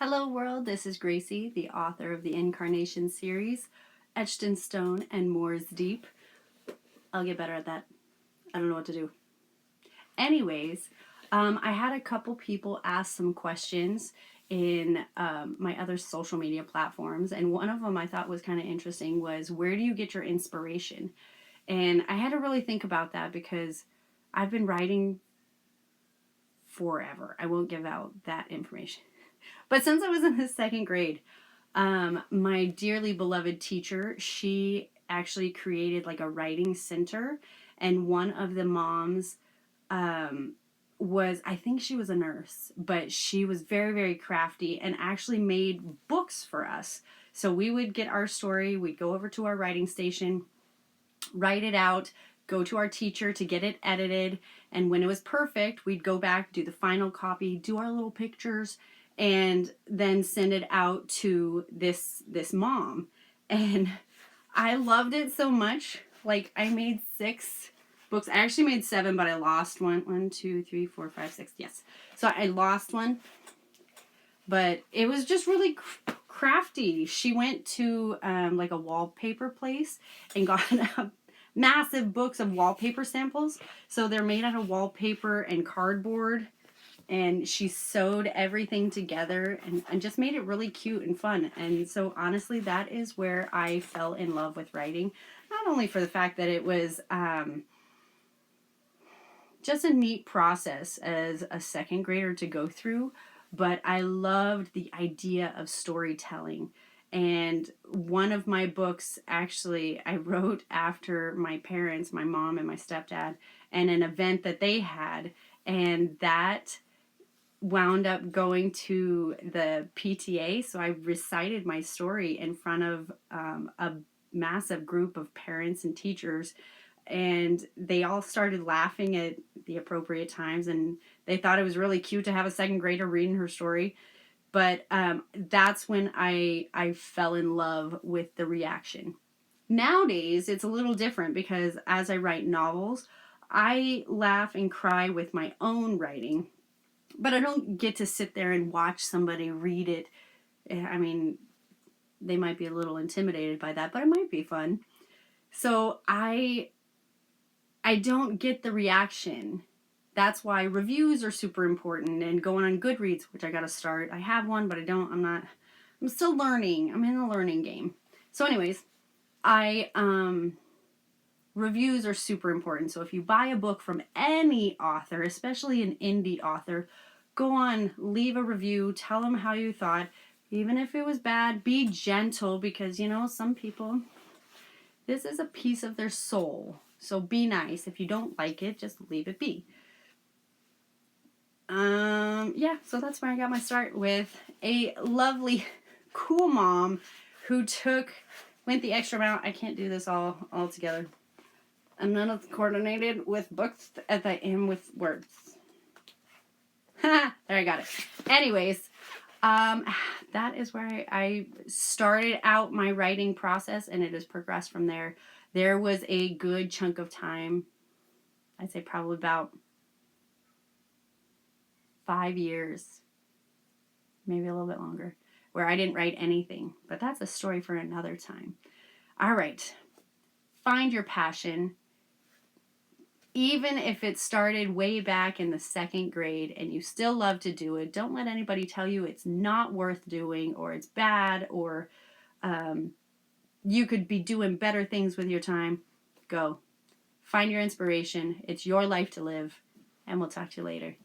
Hello world, this is Gracie, the author of the Incarnation series, Etched in Stone and Moors Deep. I'll get better at that. I don't know what to do. Anyways, I had a couple people ask some questions in my other social media platforms, and one of them I thought was kind of interesting was, where do you get your inspiration? And I had to really think about that because I've been writing forever. I won't give out that information. But since I was in the second grade, my dearly beloved teacher, she actually created like a writing center. And one of the moms I think she was a nurse, but she was very, very crafty and actually made books for us. So we would get our story, we'd go over to our writing station, write it out, go to our teacher to get it edited. And when it was perfect, we'd go back, do the final copy, do our little pictures, and then send it out to this mom. And I loved it so much. Like, I made 6 books. I actually made 7, but I lost one. 1, 2, 3, 4, 5, 6. Yes. So I lost one. But it was just really crafty. She went to like a wallpaper place and got massive books of wallpaper samples. So they're made out of wallpaper and cardboard. And she sewed everything together and just made it really cute and fun. And so honestly, that is where I fell in love with writing. Not only for the fact that it was just a neat process as a second grader to go through, but I loved the idea of storytelling. And one of my books, actually, I wrote after my parents, my mom and my stepdad, and an event that they had. And that wound up going to the PTA. So I recited my story in front of a massive group of parents and teachers. And they all started laughing at the appropriate times. And they thought it was really cute to have a second grader reading her story. But that's when I fell in love with the reaction. Nowadays, it's a little different because as I write novels, I laugh and cry with my own writing. But I don't get to sit there and watch somebody read it. I mean, they might be a little intimidated by that, but it might be fun. So I don't get the reaction. That's why reviews are super important, and going on Goodreads, which I got to start. I have one, but I'm still learning. I'm in the learning game. So anyways, reviews are super important. So if you buy a book from any author, especially an indie author, go on, leave a review, tell them how you thought. Even if it was bad, be gentle because, some people, this is a piece of their soul. So be nice. If you don't like it, just leave it be. So that's where I got my start, with a lovely, cool mom who went the extra amount. I can't do this all together. I'm not as coordinated with books as I am with words. There, I got it. Anyways, that is where I started out my writing process, and it has progressed from there. There was a good chunk of time, I'd say probably about 5 years, maybe a little bit longer, where I didn't write anything. But that's a story for another time. All right. Find your passion. Even if it started way back in the second grade and you still love to do it, don't let anybody tell you it's not worth doing or it's bad or you could be doing better things with your time. Go. Find your inspiration. It's your life to live. And we'll talk to you later.